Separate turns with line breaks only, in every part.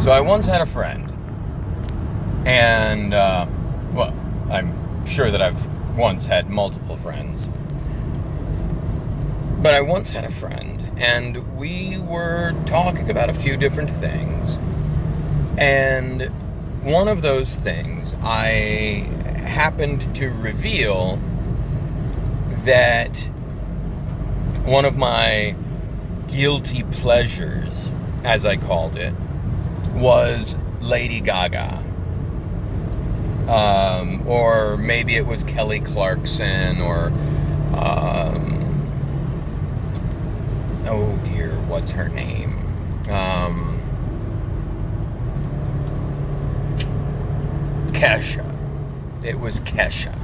So I once had a friend, and, well, I'm sure that I've once had multiple friends, but I once had a friend, and we were talking about a few different things, and one of those things, I happened to reveal that one of my guilty pleasures, as I called it, was Lady Gaga. Or maybe it was Kelly Clarkson, or, oh dear, what's her name? Kesha. It was Kesha.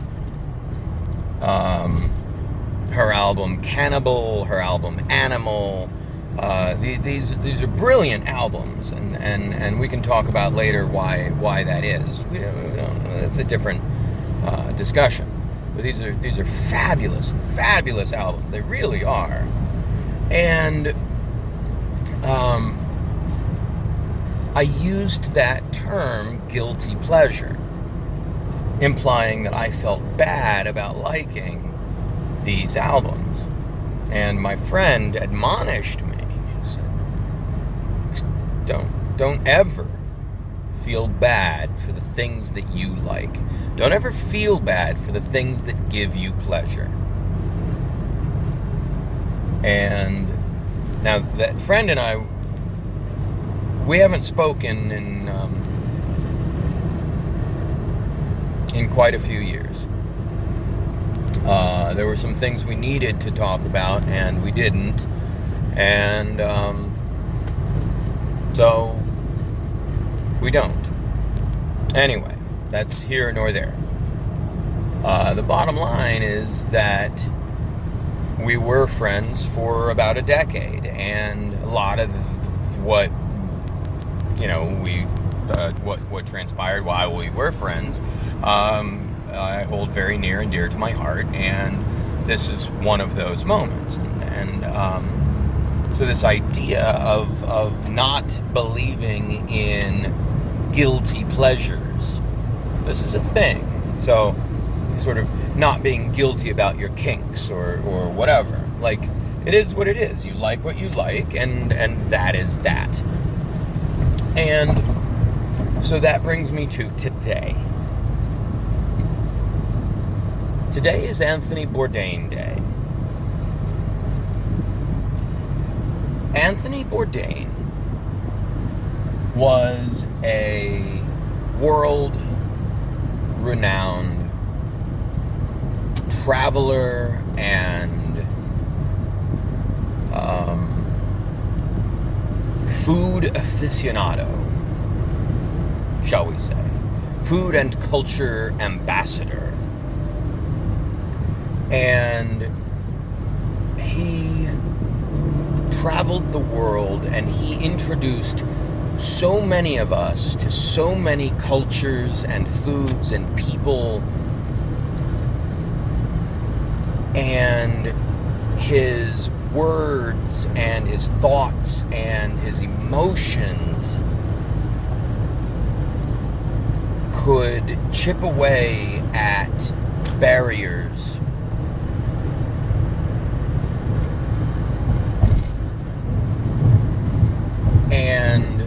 Her album Cannibal, her album Animal. These are brilliant albums, and we can talk about later why that is. We don't, it's a different discussion. But these are fabulous albums. They really are. And I used that term, guilty pleasure, implying that I felt bad about liking these albums. And my friend admonished me. She said, don't ever feel bad for the things that you like. Don't ever feel bad for the things that give you pleasure. And now that friend and I, we haven't spoken in quite a few years. There were some things we needed to talk about, and we didn't. And so we don't. Anyway, that's here nor there. The bottom line is that we were friends for about a decade, and a lot of what what transpired while we were friends, I hold very near and dear to my heart, and this is one of those moments. And so this idea of not believing in guilty pleasures, this is a thing. So sort of not being guilty about your kinks or whatever. Like, it is what it is. You like what you like, and that is that. And so that brings me to today. Today is Anthony Bourdain Day. Anthony Bourdain was a world-renowned traveler and food aficionado, shall we say. Food and culture ambassador. And he traveled the world, and he introduced so many of us to so many cultures and foods and people. And his words and his thoughts and his emotions could chip away at barriers and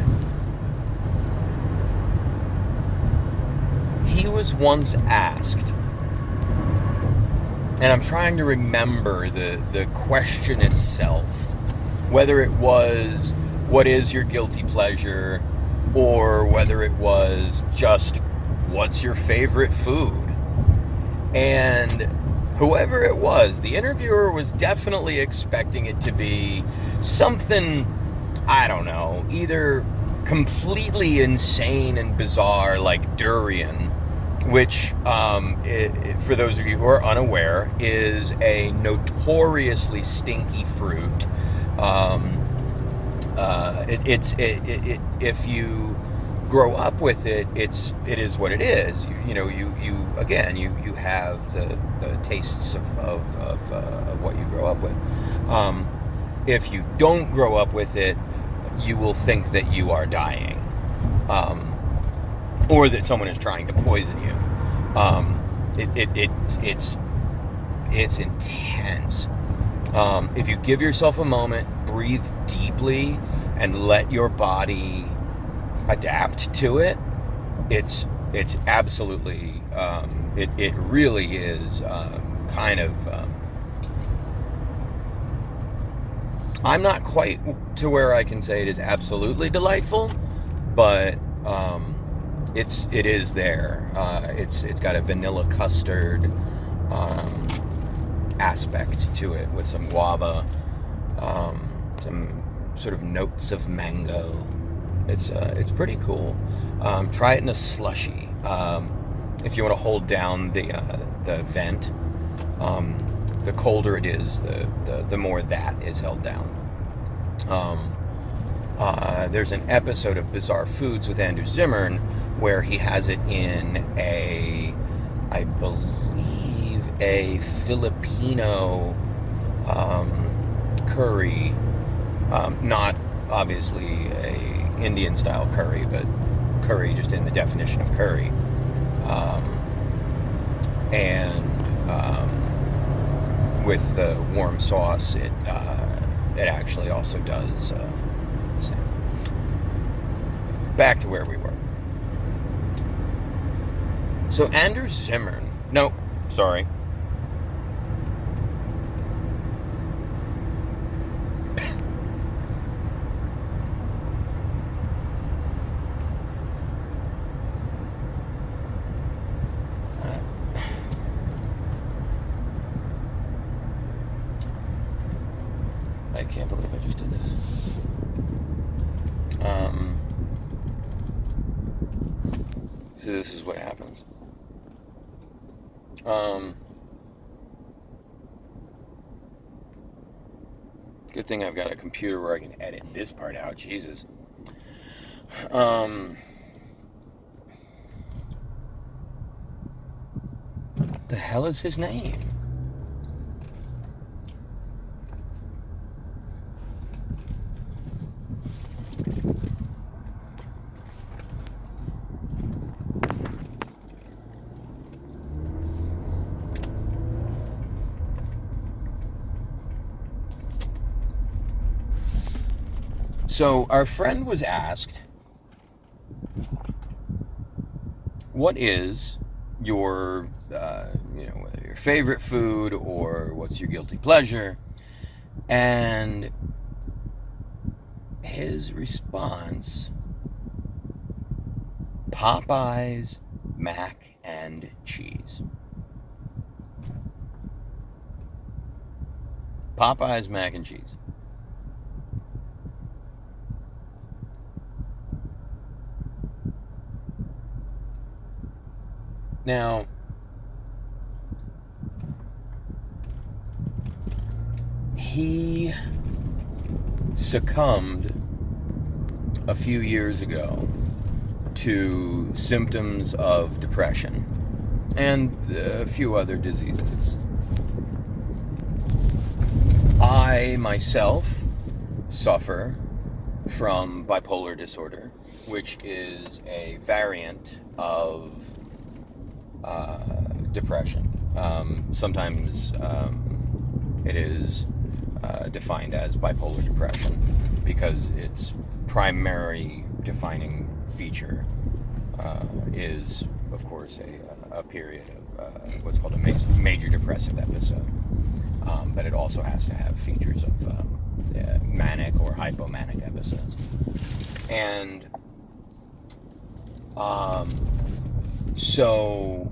he was once asked, and I'm trying to remember the question itself, whether it was, what is your guilty pleasure, or whether it was just, what's your favorite food? And whoever it was, the interviewer was definitely expecting it to be something, I don't know, either completely insane and bizarre like durian, which, for those of you who are unaware, is a notoriously stinky fruit. If you grow up with it, it is what it is. You have the tastes of what you grow up with. If you don't grow up with it, you will think that you are dying. or that someone is trying to poison you. It's intense. If you give yourself a moment, breathe deeply, and let your body adapt to it, it's absolutely, it really is kind of, I'm not quite to where I can say it is absolutely delightful, but it is there. It's got a vanilla custard aspect to it with some guava, some sort of notes of mango. It's pretty cool. Try it in a slushie. If you want to hold down the vent, the colder it is, the more that is held down. There's an episode of Bizarre Foods with Andrew Zimmern where he has it in I believe, a Filipino curry. Not obviously a Indian style curry, but curry just in the definition of curry. With the warm sauce, it actually also does the same. Back to where we were. So Andrew Zimmern, no, sorry. I can't believe I just did this. So this is what happens. Good thing I've got a computer where I can edit this part out. Jesus. The hell is his name? So our friend was asked, what is your, whether your favorite food or what's your guilty pleasure? And his response, Popeyes, mac and cheese. Popeyes, mac and cheese. Now, he succumbed a few years ago to symptoms of depression and a few other diseases. I myself suffer from bipolar disorder, which is a variant of depression. Sometimes it is defined as bipolar depression because its primary defining feature is, of course, a period of what's called a major depressive episode. But it also has to have features of manic or hypomanic episodes. And so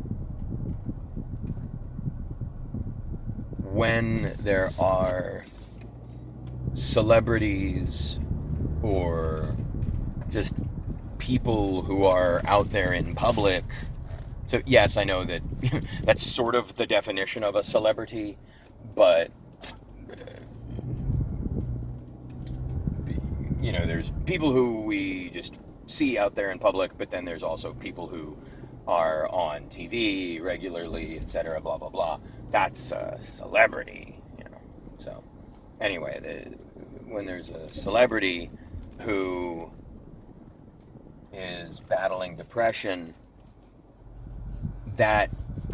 when there are celebrities or just people who are out there in public, so yes, I know that that's sort of the definition of a celebrity, but there's people who we just see out there in public, but then there's also people who are on TV regularly, etc., blah, blah, blah. That's a celebrity, So, anyway, when there's a celebrity who is was battling depression, that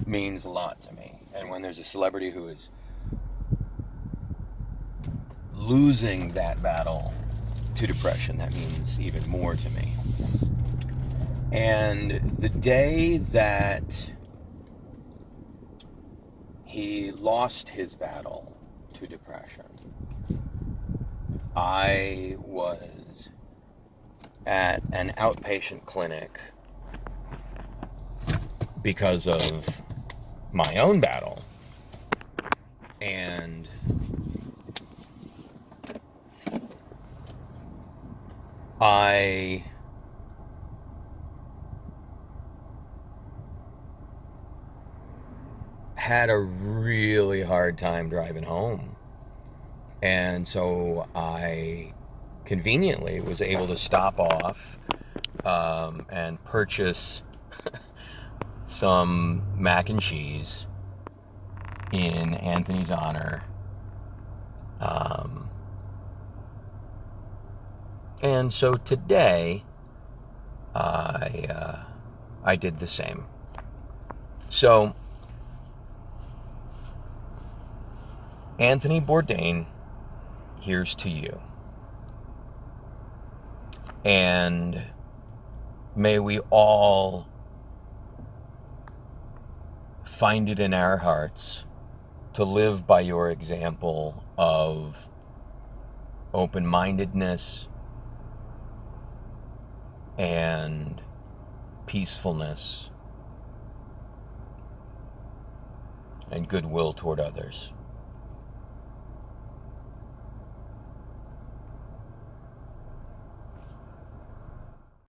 means a lot to me. And when there's a celebrity who is losing that battle to depression, that means even more to me. And the day that he lost his battle to depression, I was at an outpatient clinic because of my own battle. And I had a really hard time driving home. And so I conveniently was able to stop off and purchase some mac and cheese in Anthony's honor. And so today I did the same. So Anthony Bourdain, here's to you. And may we all find it in our hearts to live by your example of open-mindedness and peacefulness and goodwill toward others.